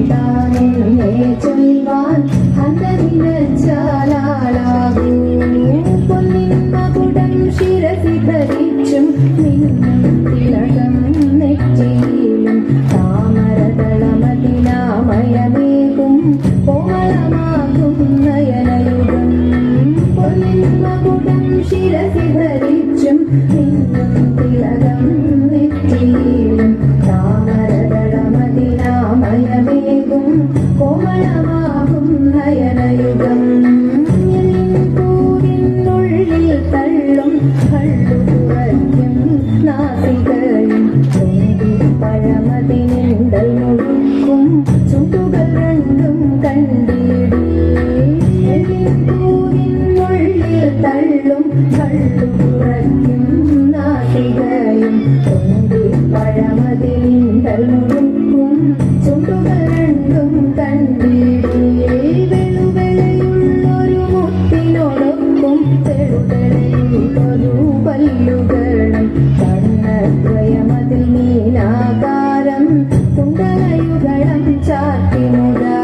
താനെന്നെ ചൊൽവാൻ അന്തരിച്ചാലാളാകൂ പൊന്നിൻ മകുടം ശിരസി ധരിച്ചും നിന്നും തിലകം നെറ്റിയിലും താമരതളമതിലാമയമേകും കോമളമാകും നയനയുഗം പൊന്നിൻ മകുടം ശിരസി ധരിച്ചും നിന്നും തിലകം നെറ്റിയിലും താമരതളമതിലാമയമേകും കോമളമാകും നയനയുഗം പൂവിനുള്ളിൽ തള്ളും കള്ളു കുറയ്ക്കും നാസികയും പഴമതിനിണ്ടൽ മുഴുക്കും ചുണ്ടുകൾ രണ്ടും കണ്ടിടി പൂവിനുള്ളിൽ തള്ളും കള്ളു കുറയ്ക്കും നാസികയും പഴമതിനിണ്ടൽ മുഴുക്കും ചുണ്ടുകൾ രണ്ടും കണ്ടിടി വെളുവെളയുള്ളൊരു മുത്തിനോടൊപ്പം ചെറുതെളയുള്ളൊരു പല്ലുകളും കണ്ണദ്വയമതിൽ നീലാകാരം കുണ്ടലയുഗളം ചാർത്തി മുതാ